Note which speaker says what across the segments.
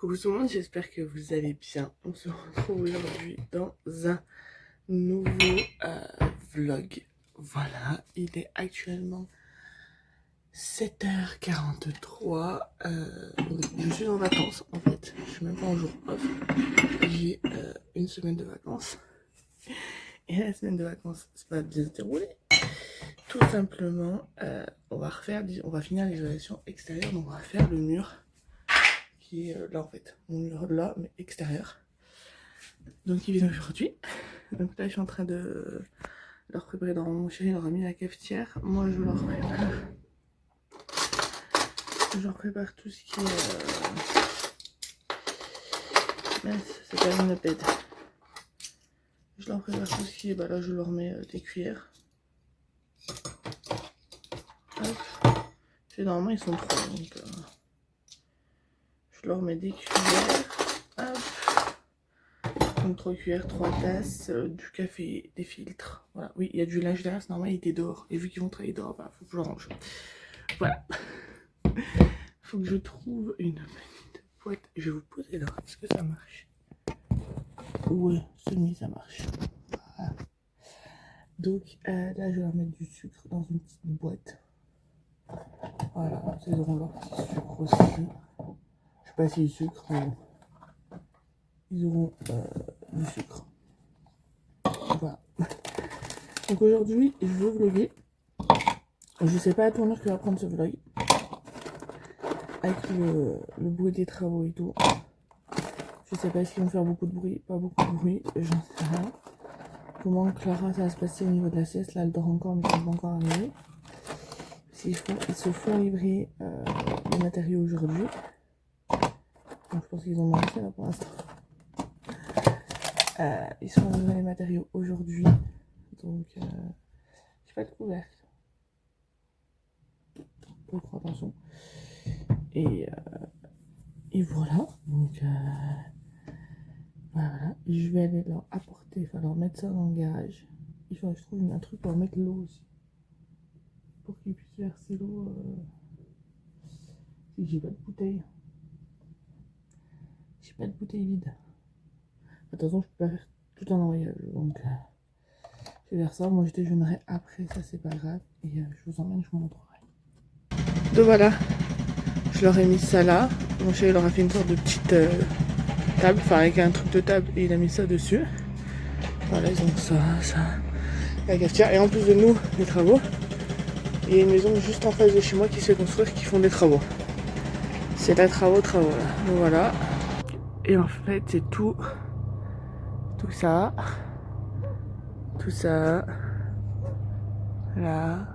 Speaker 1: Coucou tout le monde, j'espère que vous allez bien. On se retrouve aujourd'hui dans un nouveau vlog. Voilà, il est actuellement 7h43. Je suis en vacances en fait, je suis même pas en jour off. J'ai une semaine de vacances. Et la semaine de vacances, c'est pas bien se dérouler. Tout simplement, on va finir l'isolation extérieure, donc on va faire le mur qui est là en fait, mon mur là, mais extérieur. Donc il vient aujourd'hui. Donc là je suis en train de leur préparer, dans mon chéri leur a mis la cafetière. Moi je leur prépare tout ce qui est mince, c'est pas une pète. Je leur prépare tout ce qui est, bah là je leur mets des cuillères. Hop. Et normalement ils sont 3, donc je leur mets des cuillères. Hop. Donc 3 cuillères, 3 tasses, du café, des filtres. Voilà, oui, il y a du linge derrière, c'est normal, il était dehors. Et vu qu'ils vont travailler dehors, bah faut que je range. Voilà. Faut que je trouve une petite boîte. Je vais vous poser là. Est-ce que ça marche? Ouais, semi ça marche. Voilà. Donc là, je vais leur mettre du sucre dans une petite boîte. Voilà, ils auront leur petit sucre aussi. Je sais pas si du sucre, mais bon. Ils auront du sucre. Voilà. Donc aujourd'hui, je veux vlogger. Je sais pas la tournure que va prendre ce vlog. Avec le bruit des travaux et tout. Je sais pas s'ils vont faire beaucoup de bruit, pas beaucoup de bruit, j'en sais rien. Comment Clara ça va se passer au niveau de la sieste, là elle dort encore mais elle va encore arriver. Ils se font livrer les matériaux aujourd'hui. Donc je pense qu'ils ont mangé là pour l'instant. Ils se font livrer les matériaux aujourd'hui. Donc j'ai pas de couvercle. Faut faire attention. Et voilà. Donc voilà, je vais aller leur apporter, il va leur mettre ça dans le garage. Il faut que je trouve un truc pour mettre l'eau aussi. Pour qu'ils puissent verser l'eau. Si j'ai pas de bouteille. J'ai pas de bouteille vide. Attention, je peux pas faire tout en voyage. Donc, je vais faire ça. Moi, je déjeunerai après, ça c'est pas grave. Et je vous emmène, je vous montrerai. Donc voilà, je leur ai mis ça là. Mon chéri leur a fait une sorte de petite table, enfin avec un truc de table et il a mis ça dessus. Voilà, ils ont ça, la cafetière. Et en plus de nous, les travaux, il y a une maison juste en face de chez moi qui se fait construire, qui font des travaux. C'est la travaux là. Donc voilà. Et en fait, c'est tout ça, là,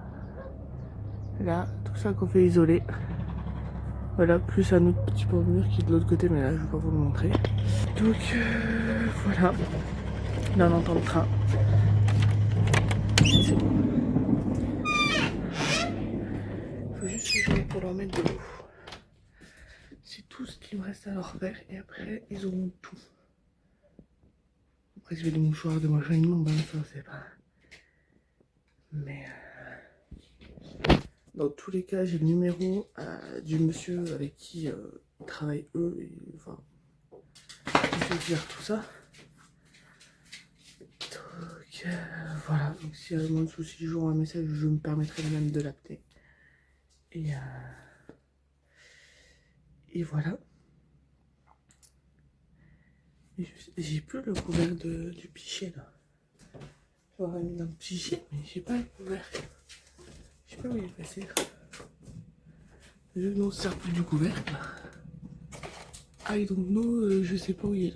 Speaker 1: tout ça qu'on fait isoler. Voilà, plus un autre petit pot de mur qui est de l'autre côté, mais là, je vais pas vous le montrer. Donc voilà. Là, on entend le train. C'est bon. Il faut juste que je mette pour leur mettre de l'eau. C'est tout ce qu'il me reste à leur faire et après ils auront tout. Après je vais des mouchoirs, des machins, ils m'ont ça c'est pas. Mais dans tous les cas j'ai le numéro du monsieur avec qui ils travaillent eux et enfin je vais dire tout ça. Donc voilà, donc s'il y a moins de soucis, je vous envoie un message, je me permettrai même de l'appeler. Et voilà. J'ai plus le couvercle du pichet là. J'aurais mis dans le pichet, mais j'ai pas le couvercle. Je sais pas où il est passé. Je ne sers plus du couvercle. I don't know, je sais pas où il est.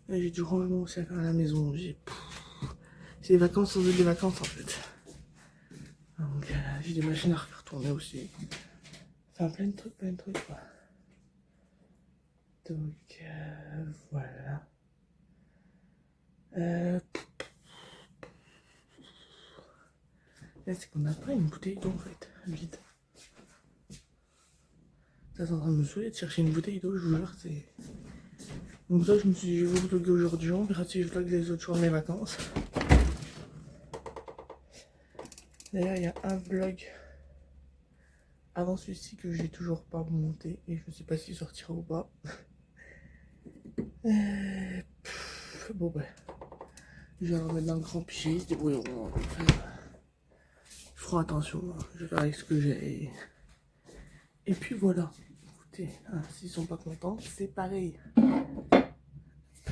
Speaker 1: J'ai du rangement aussi à faire à la maison. C'est les vacances sans des vacances en fait. Donc j'ai des machines à refaire tourner aussi. Enfin plein de trucs quoi. Donc voilà. Là c'est qu'on n'a pas une bouteille d'eau en fait, vide. Ça c'est en train de me saouler de chercher une bouteille d'eau, je vous jure, c'est... Donc ça je me suis dit je vais vous vlogger aujourd'hui, on verra si je vlog les autres jours de mes vacances. D'ailleurs il y a un vlog avant celui-ci que j'ai toujours pas monté et je ne sais pas s'il sortira ou pas. Bon bah, je vais le remettre dans le grand pied, ils se débrouilleront. Je ferai attention, hein. Je vais faire avec ce que j'ai. Et puis voilà, écoutez, hein, s'ils sont pas contents, c'est pareil.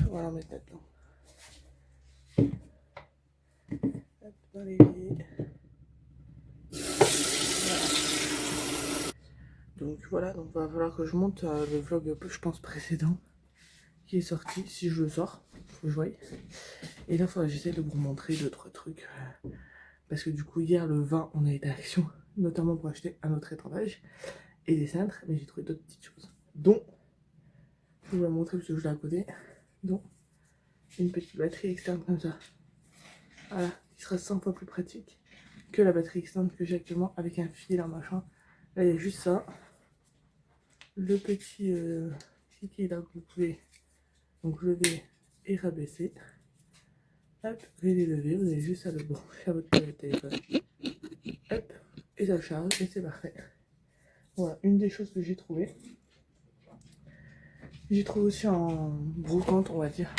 Speaker 1: Voilà, mettre là-dedans. Hop, dans l'évier. Donc voilà, donc va falloir que je monte le vlog, je pense, précédent qui est sorti, si je le sors, faut que je voie. Et là, il faudra que j'essaie de vous montrer 2-3 trucs. Parce que du coup, hier, le 20, on a été à Action, notamment pour acheter un autre étendage et des cintres, mais j'ai trouvé d'autres petites choses. Dont, je vais vous la montrer parce que je l'ai à côté, dont une petite batterie externe comme ça. Voilà, qui sera 100 fois plus pratique que la batterie externe que j'ai actuellement avec un fil, un machin. Là, il y a juste ça. Le petit ticket là que vous pouvez donc lever et rabaisser. Hop, vous les lever, vous avez juste à le brancher à votre téléphone. Hop, et ça charge et c'est parfait. Voilà, une des choses que j'ai trouvé. J'ai trouvé aussi en brocante, on va dire.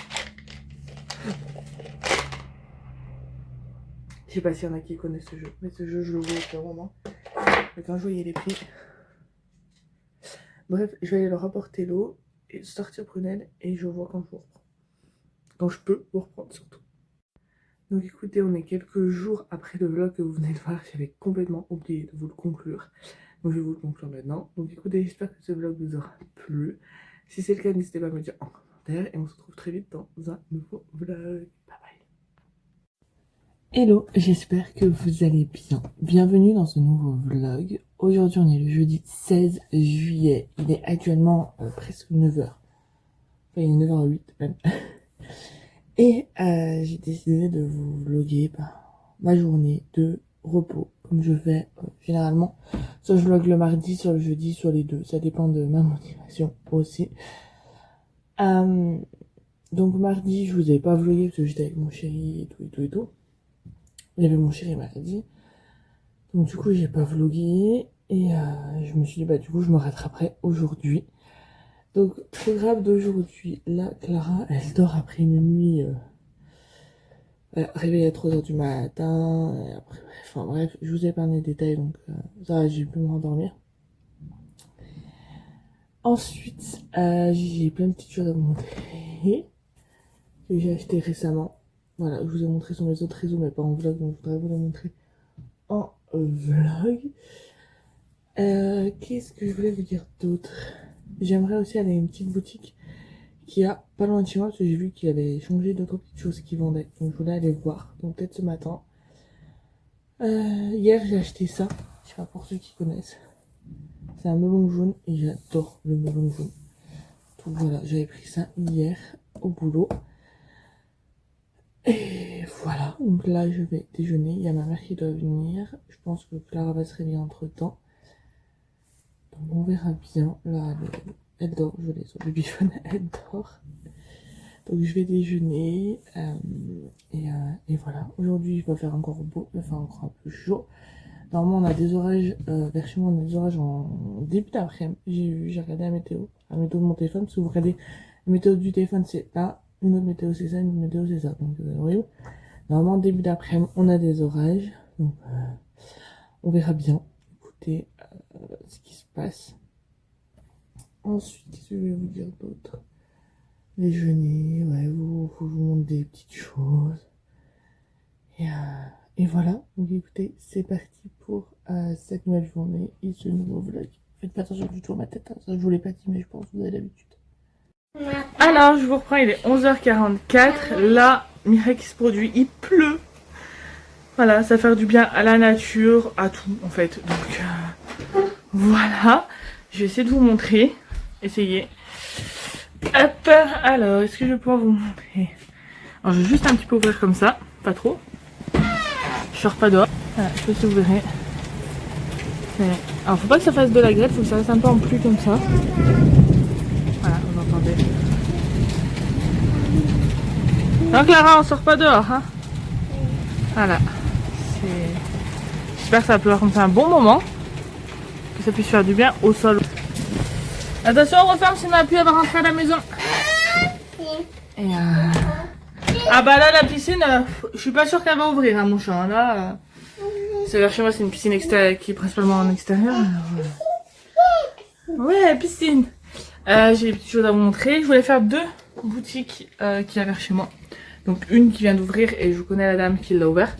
Speaker 1: Je sais pas s'il y en a qui connaissent ce jeu, mais ce jeu je le vois au moment. Mais quand je voyais les prix. Bref, je vais aller leur apporter l'eau et sortir Prunelle et je vois quand je vous reprends. Quand je peux vous reprendre surtout. Donc écoutez, on est quelques jours après le vlog que vous venez de voir. J'avais complètement oublié de vous le conclure. Donc je vais vous le conclure maintenant. Donc écoutez, j'espère que ce vlog vous aura plu. Si c'est le cas, n'hésitez pas à me le dire en commentaire. Et on se retrouve très vite dans un nouveau vlog. Bye bye. Hello, j'espère que vous allez bien. Bienvenue dans ce nouveau vlog. Aujourd'hui on est le jeudi 16 juillet. Il est actuellement presque 9h. Enfin il est 9h08 même. Et j'ai décidé de vous vlogger ma journée de repos. Comme je fais généralement. Soit je vlog le mardi, soit le jeudi, soit les deux. Ça dépend de ma motivation aussi. Donc mardi je vous avais pas vlogué parce que j'étais avec mon chéri et tout. Il y avait mon chéri mardi. Donc du coup j'ai pas vlogué. Et je me suis dit bah du coup je me rattraperai aujourd'hui. Donc programme d'aujourd'hui. Là Clara elle dort après une nuit réveillée à 3h du matin. Et après, enfin bref, je vous ai épargné les détails donc ça j'ai pu me rendormir. Ensuite j'ai plein de petites choses à vous montrer que j'ai acheté récemment. Voilà, je vous ai montré sur mes autres réseaux, mais pas en vlog, donc je voudrais vous les montrer en vlog. Qu'est-ce que je voulais vous dire d'autre? J'aimerais aussi aller à une petite boutique qui a pas loin de chez moi, parce que j'ai vu qu'il avait changé d'autres petites choses qu'il vendait. Donc je voulais aller voir, donc peut-être ce matin. Hier j'ai acheté ça, je sais pas pour ceux qui connaissent. C'est un melon jaune et j'adore le melon jaune. Donc voilà, j'avais pris ça hier au boulot. Et voilà, donc là je vais déjeuner, il y a ma mère qui doit venir, je pense que Clara va se réveiller entre temps. Donc on verra bien, là elle dort, je l'ai sur le babyphone, elle dort. Donc je vais déjeuner, et voilà, aujourd'hui il va faire encore beau, il va faire encore un peu chaud. Normalement on a des orages, vers chez moi on a des orages en début d'après-midi, j'ai regardé la météo de mon téléphone, parce que vous regardez la météo du téléphone c'est là. Une autre météo c'est ça, une autre météo c'est ça, donc horrible. Normalement début d'après-midi on a des orages, donc on verra bien, écoutez ce qui se passe. Ensuite, qu'est-ce que je vais vous dire d'autre? Déjeuner, ouais, je vous montre des petites choses. Et voilà, donc écoutez, c'est parti pour cette nouvelle journée et ce nouveau vlog. Faites pas attention du tout à ma tête, hein. Ça je vous l'ai pas dit mais je pense que vous avez l'habitude. Alors je vous reprends, il est 11h44, là Mireille qui se produit, il pleut. Voilà, ça va faire du bien à la nature, à tout en fait. Donc voilà, je vais essayer de vous montrer, essayer. Hop, alors est-ce que je vais pouvoir vous montrer? Alors je vais juste un petit peu ouvrir comme ça, pas trop. Je sors pas dehors, voilà, je sais pas si vous verrez. Alors faut pas que ça fasse de la grêle, faut que ça reste un peu en pluie comme ça. Voilà, vous entendez. Non Clara, on sort pas dehors, hein. Voilà. J'espère que ça va pleuvoir comme ça un bon moment. que ça puisse faire du bien au sol. Attention, on referme sinon la pluie va rentrer à la maison. Et ah bah là la piscine, je suis pas sûre qu'elle va ouvrir hein, mon chat. Là, c'est vers chez moi, c'est une piscine qui est principalement en extérieur. Alors, ouais, piscine. J'ai des petites choses à vous montrer. Je voulais faire 2 boutiques qu'il y a vers chez moi. Donc une qui vient d'ouvrir et je connais la dame qui l'a ouvert.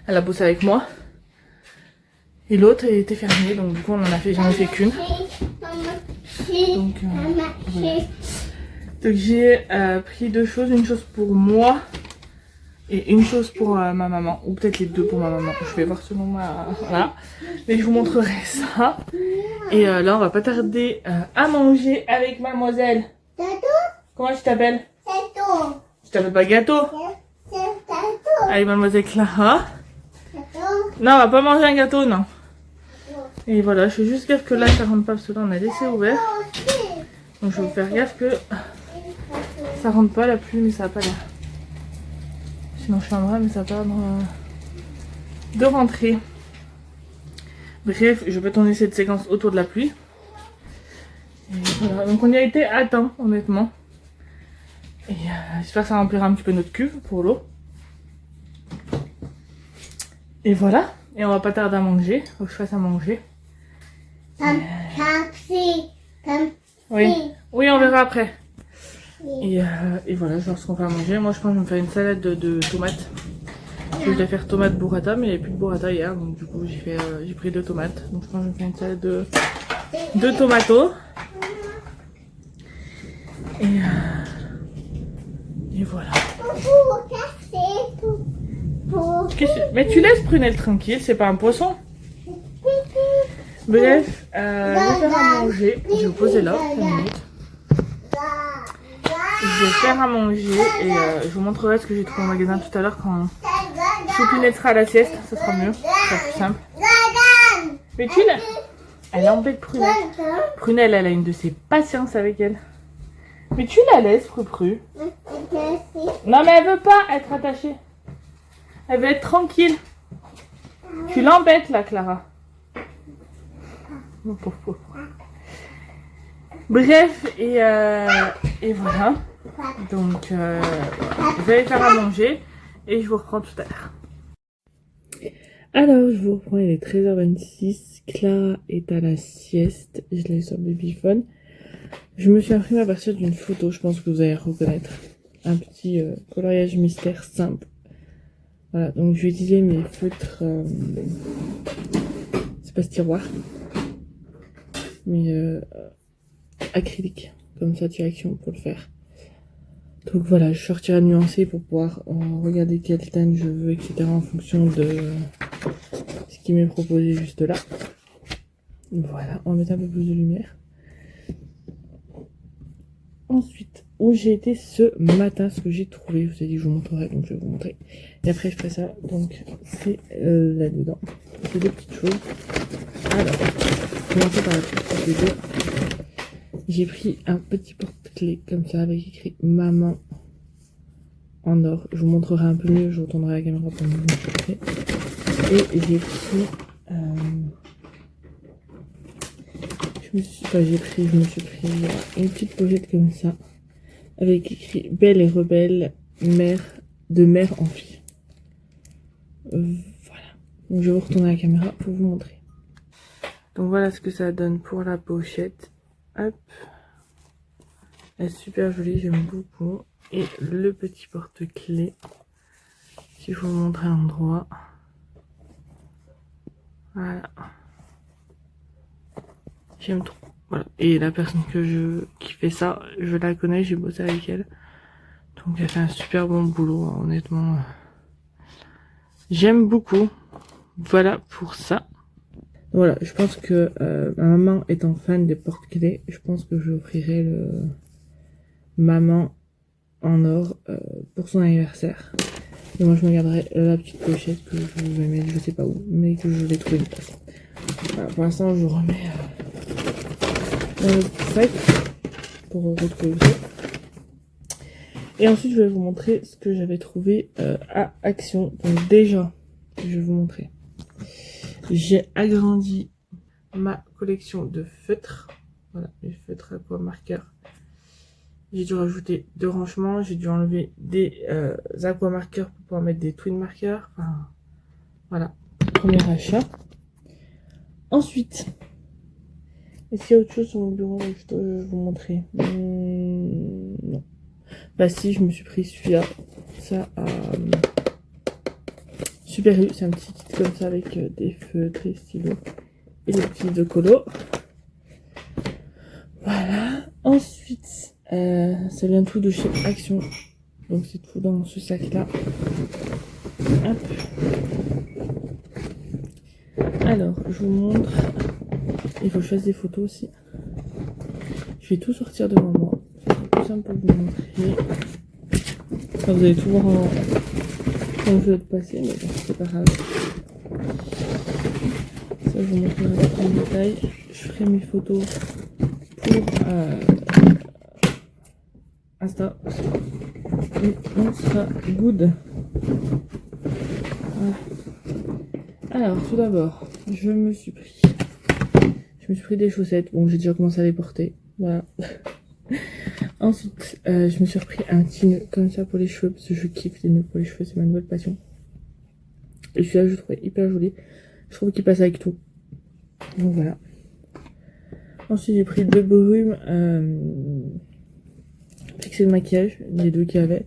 Speaker 1: Elle a bossé avec moi. Et l'autre était fermée, donc du coup on en a fait, j'en ai fait qu'une. Donc j'ai pris 2 choses, une chose pour moi et une chose pour ma maman, ou peut-être les 2 pour ma maman. Je vais voir selon moi, voilà. Mais je vous montrerai ça. Et là on va pas tarder à manger avec mademoiselle. Comment tu t'appelles? Je t'appelle pas Gâteau. Avec mademoiselle Clara. Non, on va pas manger un gâteau, non. Et voilà, je fais juste gaffe que là ça rentre pas parce que là on a laissé ouvert. Donc je vais faire gaffe que ça rentre pas la pluie, mais ça va pas l'air. Sinon je fermerai, mais ça va pas de rentrer. Bref, je vais tourner cette séquence autour de la pluie. Et voilà, donc on y a été à temps, honnêtement. Et j'espère que ça remplira un petit peu notre cuve pour l'eau. Et voilà, et on va pas tarder à manger, faut que je fasse à manger. Oui, oui, on verra après. Et voilà, je vais voir ce qu'on fait à manger. Moi je pense que je vais me faire une salade de tomates. Je voulais faire tomate burrata, mais il n'y avait plus de burrata hier, donc du coup j'ai pris 2 tomates. Donc je pense que je vais me faire une salade de tomato. Et voilà. Mais tu laisses Prunelle tranquille, c'est pas un poisson. Bref, je vais faire à manger. Je vais vous poser là, 5 minutes. Je vais faire à manger et je vous montrerai ce que j'ai trouvé au magasin tout à l'heure quand Choupinette sera à la sieste. Ça sera mieux, ça sera plus simple. Mais tu l'as. Elle embête Prunelle. Prunelle, elle a une de ses patiences avec elle. Mais tu la laisses, Prupru. Non, mais elle veut pas être attachée. Elle veut être tranquille. Tu l'embêtes là, Clara. Bref, et voilà. Donc, je vais aller faire à manger et je vous reprends tout à l'heure. Alors, je vous reprends, il est 13h26. Clara est à la sieste. Je l'ai sur Babyphone. Je me suis imprimée à partir d'une photo, je pense que vous allez reconnaître. Un petit coloriage mystère simple. Voilà, donc je vais utiliser mes feutres, c'est pas ce tiroir, mais acrylique, comme satisfaction pour le faire. Donc voilà, je sortirai nuancé pour pouvoir regarder quel teint je veux, etc. en fonction de ce qui m'est proposé juste là. Voilà, on va mettre un peu plus de lumière. Ensuite, où j'ai été ce matin, ce que j'ai trouvé, je vous ai dit que je vous montrerai, donc je vais vous montrer. Et après je ferai ça, donc c'est là-dedans. C'est 2 petites choses. Alors, commencer par la petite vidéo. J'ai pris un petit porte-clés comme ça avec écrit maman en or. Je vous montrerai un peu mieux, je retournerai la caméra pour vous montrer. Et j'ai pris je me suis pris une petite pochette comme ça avec écrit belle et rebelle, mère en fille. Voilà, donc je vais vous retourner la caméra pour vous montrer. Donc voilà ce que ça donne pour la pochette. Hop, elle est super jolie, j'aime beaucoup. Et le petit porte-clés, si je vous montre à l'endroit. Voilà, j'aime trop. Voilà. Et la personne qui fait ça, je la connais, j'ai bossé avec elle. Donc elle fait un super bon boulot, hein, honnêtement. J'aime beaucoup. Voilà pour ça. Voilà, je pense que ma maman étant fan des porte-clés, je pense que je offrirai le maman en or pour son anniversaire. Et moi je me garderai la petite pochette que je vais mettre je sais pas où, mais que je vais trouver une place. Voilà, pour l'instant je remets le sac pour retrouver le sac. Et ensuite je vais vous montrer ce que j'avais trouvé à Action. Donc déjà, je vais vous montrer. J'ai agrandi ma collection de feutres. Voilà, mes feutres aqua marqueurs. J'ai dû rajouter 2 rangements. J'ai dû enlever des aqua marqueurs pour pouvoir mettre des twin marqueurs. Enfin, voilà, premier achat. Ensuite, est-ce qu'il y a autre chose sur mon bureau que je dois vous montrer? Non. Bah si, je me suis pris celui-là. Ça a Super U. C'est un petit kit comme ça avec des feutres et stylos. Et des petits de colo. Voilà. Ensuite, ça vient tout de chez Action. Donc c'est tout dans ce sac-là. Hop. Alors, je vous montre. Il faut que je fasse des photos aussi. Je vais tout sortir devant moi. C'est plus simple pour vous montrer. Enfin, vous allez tout voir quand je vais être passé, mais bon, c'est pas grave. Ça, je vous montrerai en détail. Je ferai mes photos pour Insta. Et on sera good. Voilà. Alors, tout d'abord, je me suis pris des chaussettes. Bon, j'ai déjà commencé à les porter. Voilà. Ensuite, je me suis repris un petit nœud comme ça pour les cheveux, parce que je kiffe les nœuds pour les cheveux, c'est ma nouvelle passion. Et celui-là, je le trouvais hyper joli. Je trouve qu'il passe avec tout. Donc voilà. Ensuite, j'ai pris 2 brumes fixer le maquillage, les 2 qu'il y avait.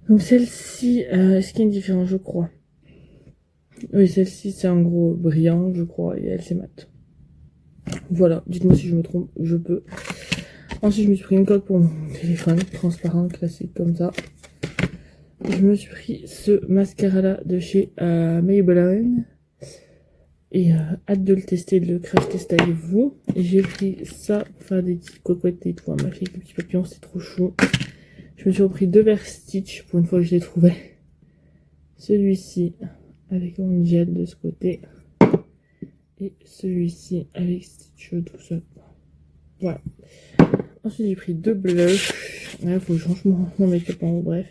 Speaker 1: Donc celle-ci, est-ce qu'il y a une différence? Je crois. Oui, celle-ci, c'est en gros brillant, je crois, et elle, c'est mat. Voilà, dites-moi si je me trompe, je peux. Ensuite, je me suis pris une coque pour mon téléphone, transparente, classique, comme ça. Je me suis pris ce mascara-là de chez Maybelline. Et hâte de le tester, de le crash tester avec vous. Et j'ai pris ça pour faire des petites cocottes et tout. Ma fille avec des petits papillons, c'est trop chou. Je me suis repris 2 verres Stitch pour une fois que je les trouvais. Celui-ci avec mon gel de ce côté. Et celui-ci avec Stitch tout seul. Voilà. Ensuite, j'ai pris 2 blushs. Là, il faut que je change mon make-up en haut, bref.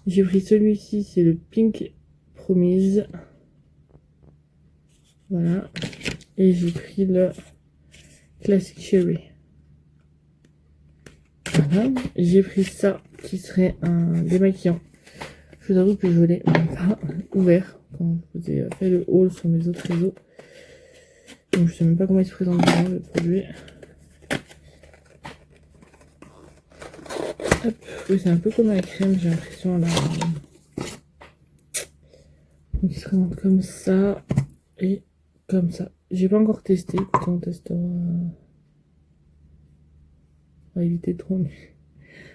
Speaker 1: J'ai pris celui-ci, c'est le Pink Promise. Voilà. Et j'ai pris le Classic Cherry. Voilà. J'ai pris ça, qui serait un démaquillant. Je vous avoue que je l'ai même pas ouvert quand je vous ai fait le haul sur mes autres réseaux. Donc je sais même pas comment il se présente bien le produit. Hop. Oui, c'est un peu comme la crème, j'ai l'impression là. Donc il se présente comme ça et comme ça. J'ai pas encore testé, écoutez, on testera. On va éviter trop.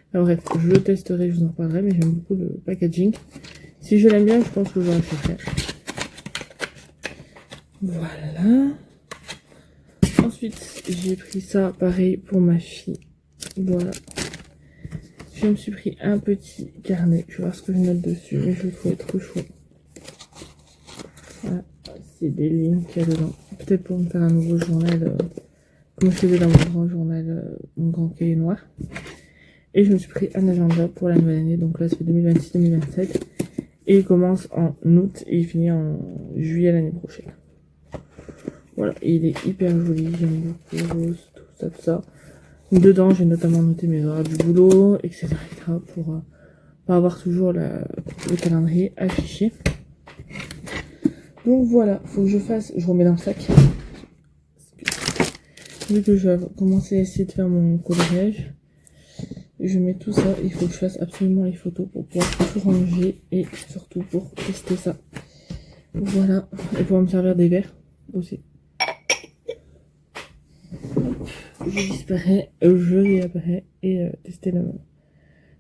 Speaker 1: Enfin, bref, je le testerai, je vous en reparlerai, mais j'aime beaucoup le packaging. Si je l'aime bien, je pense que je l'achèterai. Voilà. Ensuite, j'ai pris ça, pareil, pour ma fille. Voilà. Je me suis pris un petit carnet. Je vais voir ce que je note dessus, mais je le trouvais trop chou. Voilà. C'est des lignes qu'il y a dedans. Peut-être pour me faire un nouveau journal, comme je faisais dans mon grand journal, mon grand cahier noir. Et je me suis pris un agenda pour la nouvelle année. Donc là, c'est 2026-2027. Et il commence en août et il finit en juillet l'année prochaine. Voilà, et il est hyper joli. J'aime beaucoup rose, tout ça. Dedans, j'ai notamment noté mes horaires du boulot, etc. pour pas avoir toujours le calendrier affiché. Donc voilà, faut que je fasse. Je remets dans le sac. Vu que je vais commencer à essayer de faire mon coloriage, je mets tout ça. Il faut que je fasse absolument les photos pour pouvoir tout ranger et surtout pour tester ça. Voilà, et pour me servir des verres aussi. Hop, je disparais, je réapparais et tester le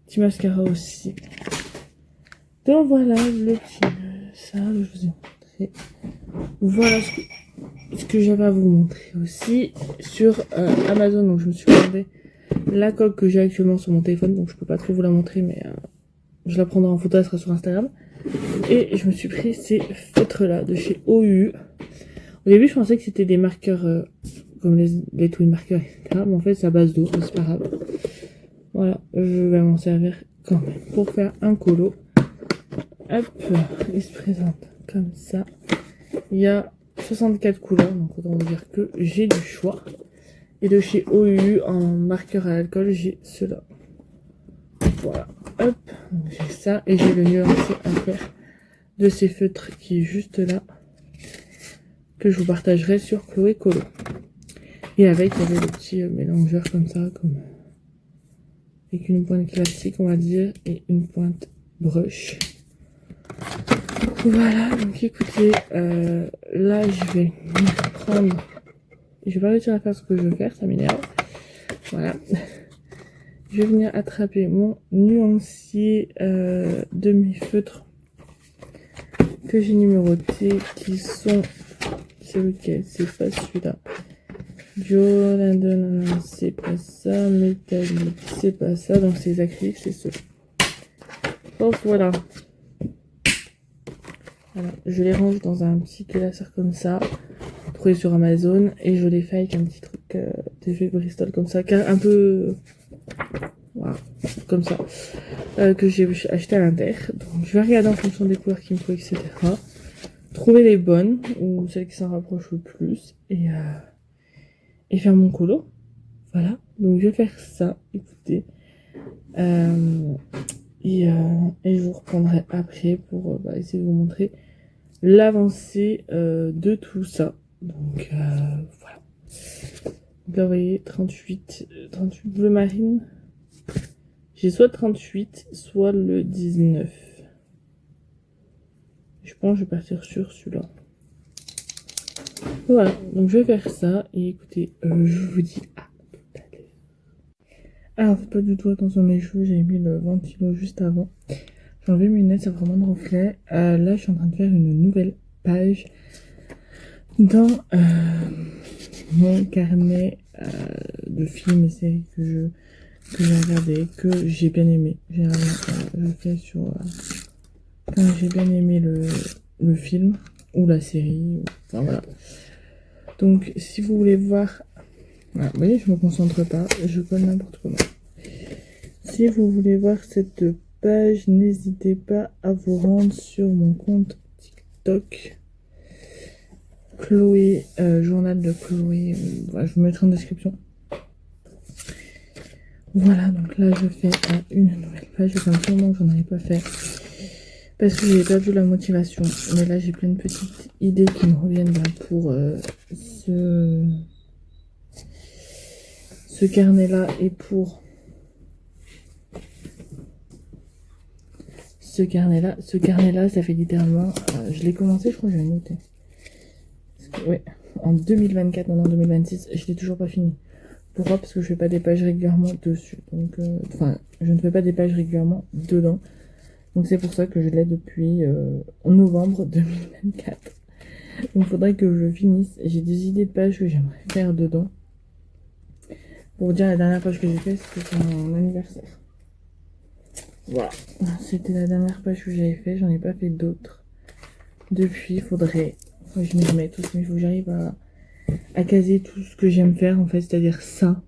Speaker 1: petit mascara aussi. Donc voilà le petit ça, je vous ai montré. Voilà ce que j'avais à vous montrer aussi sur Amazon. Donc je me suis commandé la coque que j'ai actuellement sur mon téléphone, donc je peux pas trop vous la montrer, mais je la prendrai en photo, elle sera sur Instagram. Et je me suis pris ces feutres là de chez OU. Au début je pensais que c'était des marqueurs comme les twin marqueurs, etc. Mais en fait c'est à base d'eau, c'est pas grave. Voilà, je vais m'en servir quand même pour faire un colo. Hop, il se présente comme ça. Il y a 64 couleurs, donc autant vous dire que j'ai du choix. Et de chez OUU en marqueur à l'alcool, j'ai cela. Voilà, hop, j'ai ça et j'ai le nuancé impair de ces feutres qui est juste là, que je vous partagerai sur Chloé Colo. Et avec, il y avait le petit mélangeur comme ça, comme avec une pointe classique, on va dire, et une pointe brush. Voilà, donc écoutez, là je vais prendre, je vais pas réussir à faire ce que je veux faire, ça m'énerve. Voilà, je vais venir attraper mon nuancier de mes feutres que j'ai numérotés, qui sont, c'est lequel, c'est pas celui-là. Violando, c'est pas ça, métallique, c'est pas ça, donc c'est les acryliques, c'est ceux. Donc voilà. Voilà, je les range dans un petit classeur comme ça, trouvé sur Amazon, et je les fais avec un petit truc de Bristol comme ça, un peu, voilà, comme ça, que j'ai acheté à l'Inter. Donc je vais regarder en fonction des couleurs qu'il me faut, etc. Trouver les bonnes, ou celles qui s'en rapprochent le plus, et faire mon colo. Voilà, donc je vais faire ça, écoutez. Et je vous reprendrai après pour essayer de vous montrer l'avancée de tout ça. Donc voilà. Donc là vous voyez 38 bleu marine. J'ai soit 38, soit le 19. Je pense que je vais partir sur celui-là. Voilà, donc je vais faire ça. Et écoutez, je vous dis à tout à l'heure. Alors faites pas du tout attention à mes cheveux, j'ai mis le ventilo juste avant. J'ai enlevé mes lunettes, ça a vraiment de reflet. Là je suis en train de faire une nouvelle page dans mon carnet de films et séries que j'ai regardé, que j'ai bien aimé. Généralement je fais sur quand j'ai bien aimé le film ou la série, enfin voilà. Donc si vous voulez voir, voilà, vous voyez je me concentre pas, je colle n'importe comment. Si vous voulez voir cette page, n'hésitez pas à vous rendre sur mon compte TikTok. Chloé, journal de Chloé, voilà, je vous mettrai en description. Voilà, donc là je fais une nouvelle page, ça fait un petit moment que j'en avais pas fait. Parce que j'ai perdu la motivation. Mais là j'ai plein de petites idées qui me reviennent pour ce carnet là et pour ce carnet là ça fait littéralement, je l'ai commencé, je crois que je l'ai noté. Ouais, en 2024, maintenant en 2026, je l'ai toujours pas fini. Pourquoi? Parce que je fais pas des pages régulièrement dessus. Donc, enfin, je ne fais pas des pages régulièrement dedans. Donc c'est pour ça que je l'ai depuis novembre 2024. Donc il faudrait que je finisse. J'ai des idées de pages que j'aimerais faire dedans. Pour vous dire, la dernière page que j'ai faite, c'était mon anniversaire. Voilà, c'était la dernière page que j'avais fait. J'en ai pas fait d'autres. Depuis, faut que je m'y remette aussi. Il faut que j'arrive à caser tout ce que j'aime faire, en fait, c'est-à-dire ça.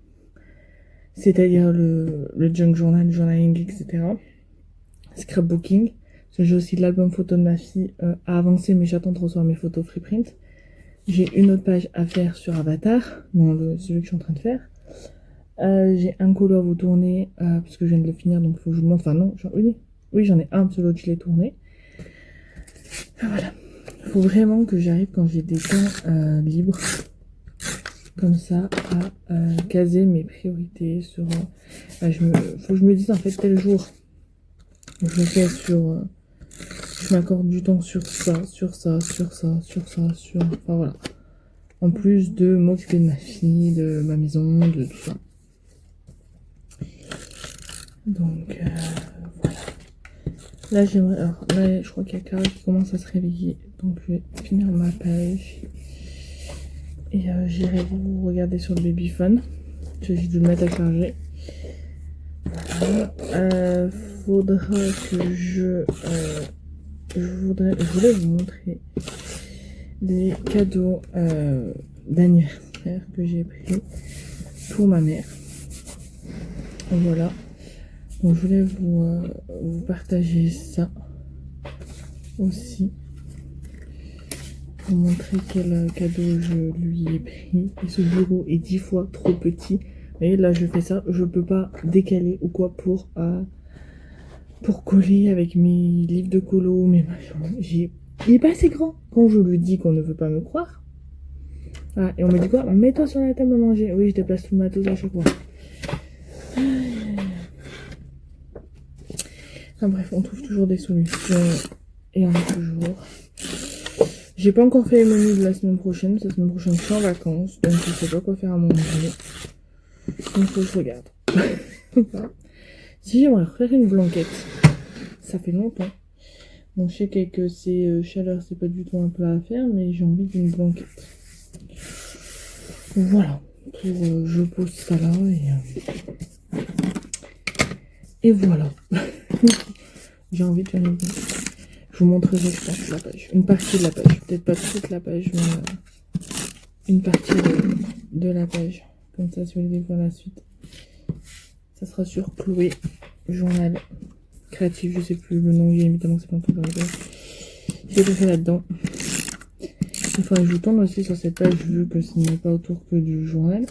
Speaker 1: C'est-à-dire le junk journal, le journaling, etc. Scrapbooking. J'ai aussi l'album photo de ma fille à avancer, mais j'attends de recevoir mes photos free print. J'ai une autre page à faire sur Avatar, celui que je suis en train de faire. J'ai un colo à vous tourner, parce que je viens de le finir, donc il faut que je vous montre. Enfin non, oui j'en ai un, celui que je l'ai tourné. Voilà. Il faut vraiment que j'arrive quand j'ai des temps libres, comme ça, à caser mes priorités sur... faut que je me dise en fait tel jour, je fais sur... je m'accorde du temps sur ça, enfin voilà. En plus de m'occuper de ma fille, de ma maison, de tout ça. Donc voilà. Là j'aimerais... Alors là je crois qu'il y a Carole qui commence à se réveiller. Donc je vais finir ma page. Et j'irai vous regarder sur le babyphone. J'ai juste de le mettre à charger. Voilà. Faudra que je voulais vous montrer les cadeaux d'anniversaire que j'ai pris pour ma mère. Voilà. Donc je voulais vous partager ça aussi. vous montrer quel cadeau je lui ai pris. Et ce bureau est 10 fois trop petit. Et là, je fais ça, je peux pas décaler ou quoi pour coller avec mes livres de colo, mes machins. Il est pas assez grand. Quand je lui dis qu'on ne veut pas me croire. Ah, et on me dit quoi? Mets-toi sur la table à manger. Oui, je déplace tout le matos à chaque fois. Enfin bref, on trouve toujours des solutions. Et on est toujours. J'ai pas encore fait les menus de la semaine prochaine. La semaine prochaine, je suis en vacances. Donc je sais pas quoi faire à manger. Donc faut que je regarde. Si j'aimerais refaire une blanquette. Ça fait longtemps. Bon, je sais qu'avec ces chaleurs, c'est pas du tout un plat à faire, mais j'ai envie d'une blanquette. Voilà. Je pose ça là et voilà. J'ai envie de faire une blanquette. Je vous montrerai, je pense, la page. Une partie de la page. Peut-être pas toute la page, mais une partie de la page. Comme ça, si vous voulez voir la suite. Ça sera sur Chloé Journal Créatif, je sais plus le nom, évidemment c'est pas un truc dans la page. J'ai tout fait là-dedans. Il faudrait que je tourne aussi sur cette page vu que ce n'est pas autour que du journal.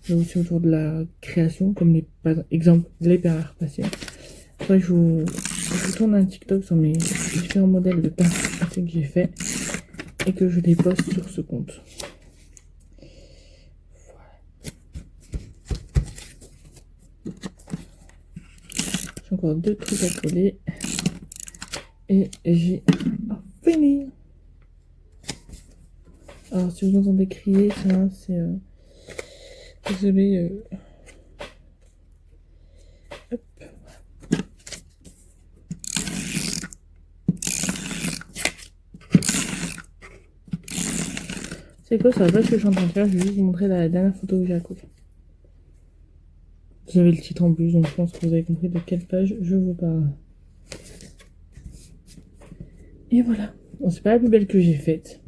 Speaker 1: Mais aussi autour de la création, comme par exemple les perles passées. Après je vous tourne un TikTok sur mes différents modèles de perles passées que j'ai fait et que je les poste sur ce compte. J'ai encore 2 trucs à coller et j'ai fini. Alors si vous entendez crier, ça c'est désolé. Hop. C'est quoi ça? Va pas ce que je suis en train de faire, je vais juste vous montrer la dernière photo que j'ai à coller. Vous avez le titre en plus, donc je pense que vous avez compris de quelle page je vous parle. Et voilà. Bon, c'est pas la plus belle que j'ai faite.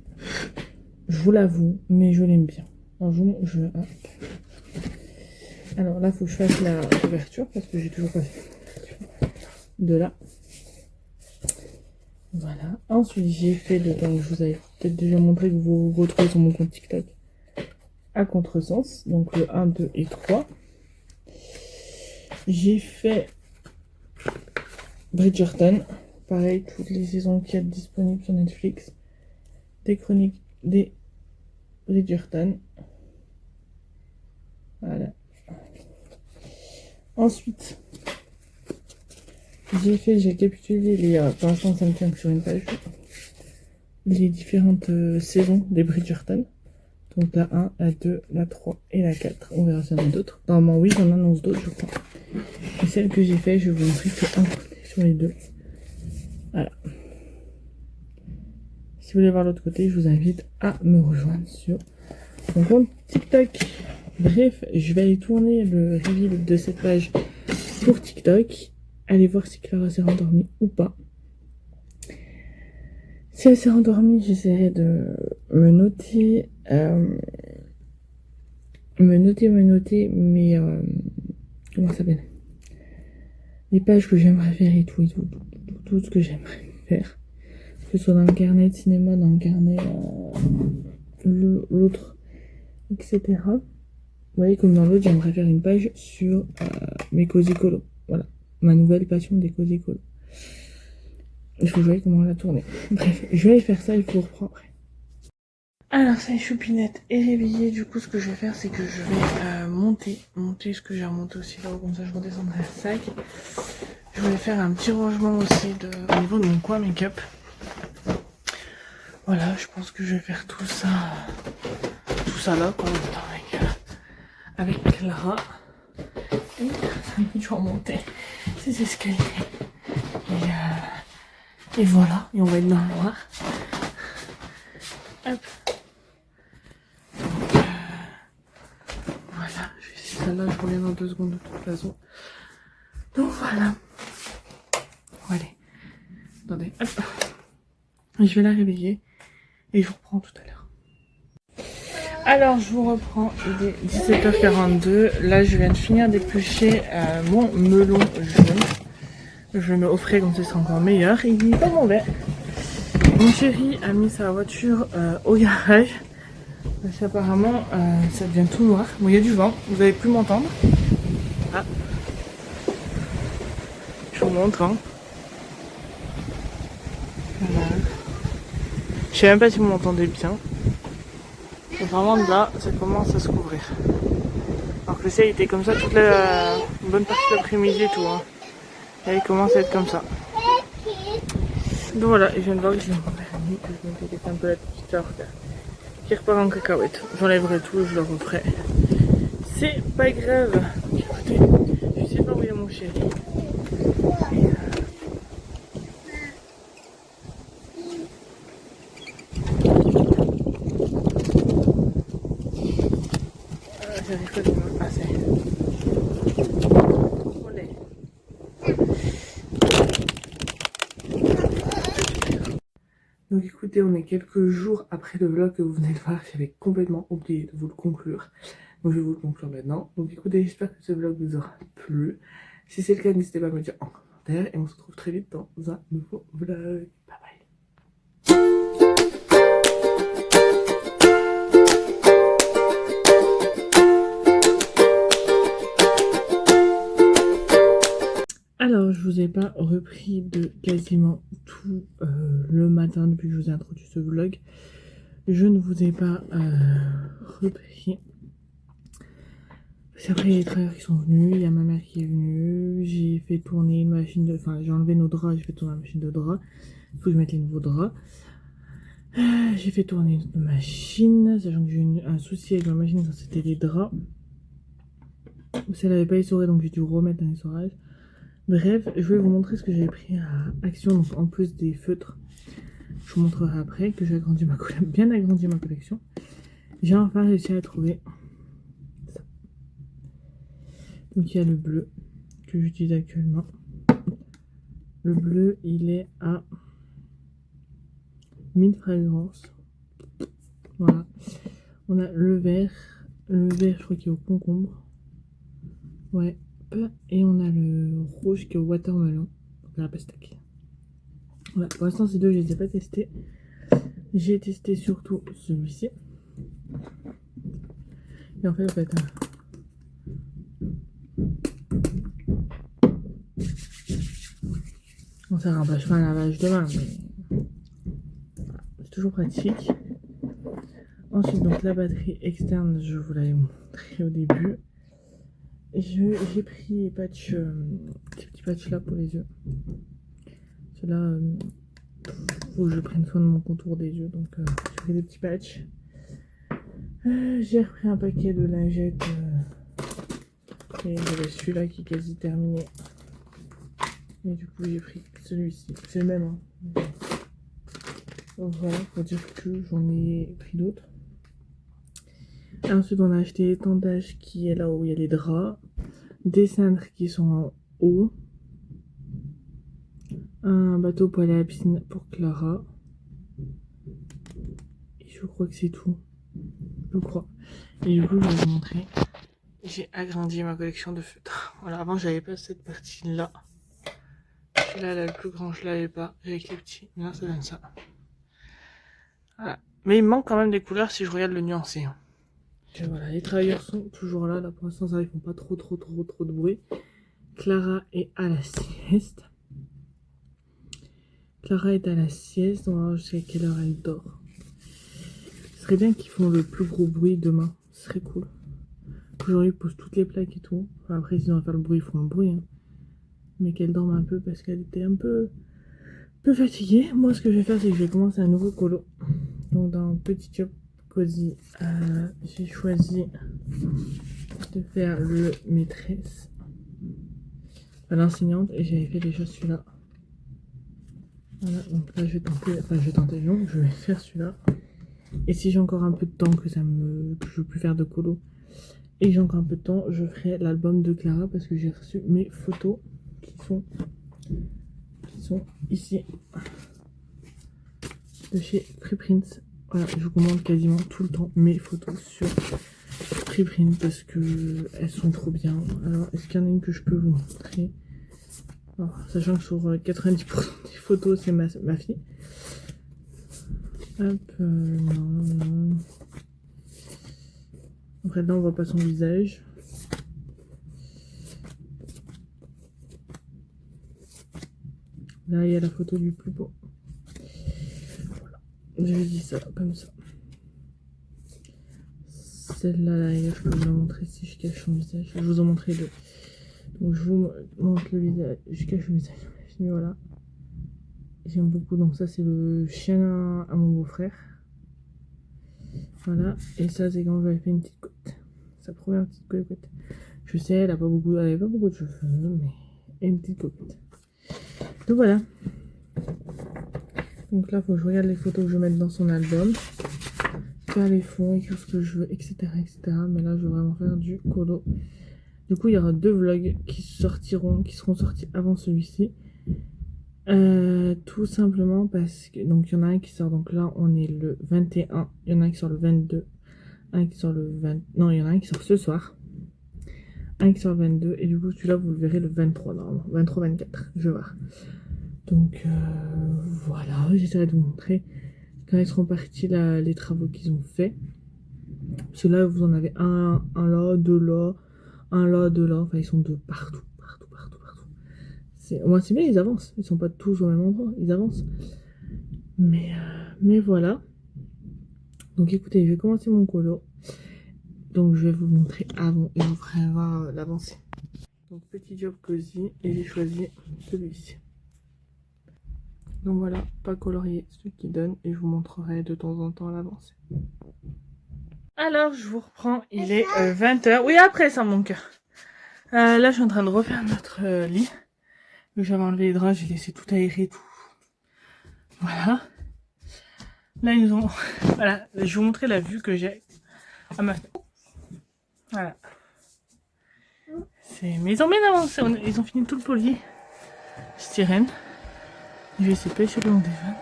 Speaker 1: Je vous l'avoue, mais je l'aime bien. Alors là, faut que je fasse la couverture parce que j'ai toujours pas fait de là. Voilà. Ensuite, j'ai fait dedans, je vous avais peut-être déjà montré que vous retrouvez sur mon compte TikTok à contresens. Donc le 1, 2 et 3. J'ai fait Bridgerton. Pareil, toutes les saisons qu'il y a disponibles sur Netflix. Des chroniques des Bridgerton. Voilà. Ensuite, j'ai capitulé pour l'instant ça me tient que sur une page, les différentes saisons des Bridgerton. Donc la 1, la 2, la 3 et la 4. On verra s'il y en a d'autres. Normalement oui, j'en annonce d'autres je crois. Et celle que j'ai fait, je vais vous montrer que un côté sur les deux. Voilà. Si vous voulez voir l'autre côté, je vous invite à me rejoindre sur mon compte TikTok. Bref, je vais aller tourner le reveal de cette page pour TikTok. Allez voir si Clara s'est rendormie ou pas. Si elle s'est rendormie, j'essaierai de me noter, mais comment ça s'appelle? Les pages que j'aimerais faire et tout ce que j'aimerais faire. Que ce soit dans le carnet de cinéma, dans le carnet, l'autre, etc. Vous voyez, comme dans l'autre, j'aimerais faire une page sur mes cosy colos. Voilà, ma nouvelle passion des cosy colos. Il faut jouer comment la tourner. Bref, je vais aller faire ça et je vous reprends après. Alors ça y est, Choupinette est réveillée. Du coup, ce que je vais faire, c'est que je vais monter ce que j'ai remonté aussi là-haut. Comme ça, je redescendrai le sac. Je vais faire un petit rangement aussi au niveau de mon coin make-up. Voilà, je pense que je vais faire tout ça là quand même avec Clara. Et ça me fait toujours monter ces escaliers. Et voilà, et on va être dans le noir. Hop. Donc, voilà, je vais essayer celle-là, je reviens dans 2 secondes de toute façon. Donc voilà. Allez, attendez, hop. Je vais la réveiller et je vous reprends tout à l'heure. Alors je vous reprends, il est 17h42. Là je viens de finir d'éplucher mon melon jaune. Je vais me offrir comme ce sera encore meilleur. Il est pas mauvais. Mon chéri a mis sa voiture au garage. Parce qu'apparemment ça devient tout noir. Bon, il y a du vent, vous allez plus m'entendre. Ah. Je vous montre. Hein. Voilà. Je sais même pas si vous m'entendez bien. Et vraiment de là, ça commence à se couvrir. Alors que le ciel était comme ça toute la bonne partie de l'après-midi et tout. Hein. Et il commence à être comme ça. Donc voilà, et je viens de voir que j'ai mon permis, que je me fais un peu la petite heure qui repart en cacahuète. J'enlèverai tout et je le referai. C'est pas grave. Écoutez, je vais essayer d'envoyer mon chéri. J'arrive pas de me passer. Olé. Donc écoutez, on est quelques jours après le vlog que vous venez de voir. J'avais complètement oublié de vous le conclure. Donc je vais vous le conclure maintenant. Donc écoutez, j'espère que ce vlog vous aura plu. Si c'est le cas, n'hésitez pas à me le dire en commentaire. Et on se retrouve très vite dans un nouveau vlog. Bye bye. Alors, je vous ai pas repris de quasiment tout le matin depuis que je vous ai introduit ce vlog. Je ne vous ai pas repris. Parce qu'après, il y a les travailleurs qui sont venus, il y a ma mère qui est venue, j'ai fait tourner une machine de... Enfin, j'ai enlevé nos draps, j'ai fait tourner la machine de draps. Il faut que je mette les nouveaux draps. J'ai fait tourner une machine, sachant que j'ai eu un souci avec ma machine quand c'était les draps. Celle n'avait pas essoré, donc j'ai dû remettre un essorage. Bref, je vais vous montrer ce que j'ai pris à Action, donc en plus des feutres. Je vous montrerai après que j'ai agrandi bien agrandi ma collection. J'ai enfin réussi à trouver ça. Donc il y a le bleu que j'utilise actuellement. Le bleu, il est à 1000 fragrances. Voilà. On a le vert. Le vert, je crois qu'il est au concombre. Ouais. Et on a le rouge qui est au watermelon. Donc la pastèque. Voilà. Pour l'instant, ces deux, je les ai pas testés. J'ai testé surtout celui-ci. Et en fait, bon, ça remplace pas un lavage de main, mais c'est toujours pratique. Ensuite, donc la batterie externe, je vous l'avais montré au début. J'ai pris les patchs, ces petits patchs là pour les yeux. Ceux-là, faut que je prenne soin de mon contour des yeux, donc j'ai pris des petits patchs. J'ai repris un paquet de lingettes et j'avais celui-là qui est quasi terminé. Et du coup, j'ai pris celui-ci. C'est le même. Hein. Donc voilà, pour dire que j'en ai pris d'autres. Ensuite, on a acheté l'étendage qui est là où il y a les draps. Des cintres qui sont en haut. Un bateau pour aller à la piscine pour Clara. Et je crois que c'est tout. Je crois. Et du coup, je vais vous montrer. J'ai agrandi ma collection de feutres. Voilà, avant, j'avais pas cette partie-là. Celui-là, le plus grand, je l'avais pas. Avec les petits. Là, ça donne ça. Voilà. Mais il me manque quand même des couleurs si je regarde le nuancé. Et voilà, les travailleurs sont toujours là. Là, pour l'instant, ça, ils font pas trop de bruit. Clara est à la sieste. Clara est à la sieste. On va voir jusqu'à quelle heure elle dort. Ce serait bien qu'ils font le plus gros bruit demain. Ce serait cool. Aujourd'hui, ils posent toutes les plaques et tout. Enfin, après, s'ils ont à faire le bruit, ils font le bruit. Hein. Mais qu'elle dorme un peu parce qu'elle était un peu fatiguée. Moi, ce que je vais faire, c'est que je vais commencer un nouveau colo. Donc, dans Petit Job Cozy, j'ai choisi de faire le maîtresse. Enfin, l'enseignante. Et j'avais fait déjà celui-là. Voilà, donc là, je vais tenter, non, je vais faire celui-là. Et si j'ai encore un peu de temps que je veux plus faire de colo et j'ai encore un peu de temps, je ferai l'album de Clara parce que j'ai reçu mes photos qui sont ici de chez Preprint. Voilà, je vous commande quasiment tout le temps mes photos sur Preprint parce que elles sont trop bien. Alors, est-ce qu'il y en a une que je peux vous montrer? Alors, sachant que sur 90% des photos, c'est ma fille. Hop, non. Après là on voit pas son visage. Là il y a la photo du plus beau. Voilà. Je dis ça comme ça. Celle-là d'ailleurs je peux vous la montrer si je cache son visage. Je vous en montrer deux. Donc je vous montre le visage. Je cache le visage. Et voilà. J'aime beaucoup. Donc ça c'est le chien à mon beau-frère. Voilà. Et ça c'est quand j'avais fait une petite côte. Sa première petite cocotte. Je sais, elle avait pas beaucoup de cheveux, mais une petite cocotte. Donc voilà. Donc là, faut que je regarde les photos que je vais mettre dans son album. Faire les fonds, écrire ce que je veux, etc., etc. Mais là, je vais vraiment faire du colo. Du coup, il y aura 2 vlogs qui seront sortis avant celui-ci. Tout simplement parce que... Donc, il y en a un qui sort, donc là, on est le 21. Il y en a un qui sort le 22. Un qui sort le 20... Non, il y en a un qui sort ce soir. Un qui sort le 22. Et du coup, celui-là, vous le verrez le 23, normalement. 23-24, je vais voir. Donc, voilà. J'essaierai de vous montrer quand ils seront partis, là, les travaux qu'ils ont fait. Parce que là, vous en avez un là, 2 là, un là, 2 là. Enfin, ils sont de partout. Moi, c'est bien, ils avancent. Ils sont pas tous au même endroit. Ils avancent. Mais voilà. Donc, écoutez, je vais commencer mon colo. Donc je vais vous montrer avant et vous ferez voir l'avancée. Donc petit job cosy et j'ai choisi celui-ci. Donc voilà, pas colorié, celui qui donne et je vous montrerai de temps en temps l'avancée. Alors je vous reprends, il est 20h. Oui après ça mon cœur. Là je suis en train de refaire notre lit. J'avais enlevé les draps, j'ai laissé tout aérer, tout. Voilà. Là ils ont... Voilà, je vais vous montrer la vue que j'ai à ma... Voilà. Mais ils ont bien avancé, ils ont fini tout le polier. Styrène. Je vais essayer de pêcher le long des vannes.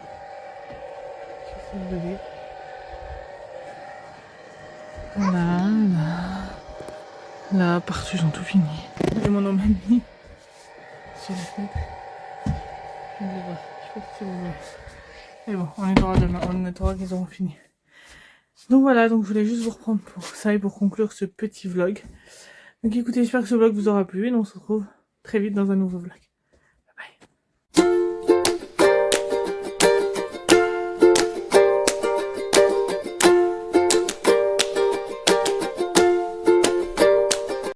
Speaker 1: Voilà, là, partout ils ont tout fini. Et mon homme a mis sur la fenêtre. Je vais voir, je sais pas si vous voyez. Mais bon, on nettoiera demain, on nettoiera qu'ils auront fini. Donc voilà, donc je voulais juste vous reprendre pour ça et pour conclure ce petit vlog. Donc écoutez, j'espère que ce vlog vous aura plu et on se retrouve très vite dans un nouveau vlog.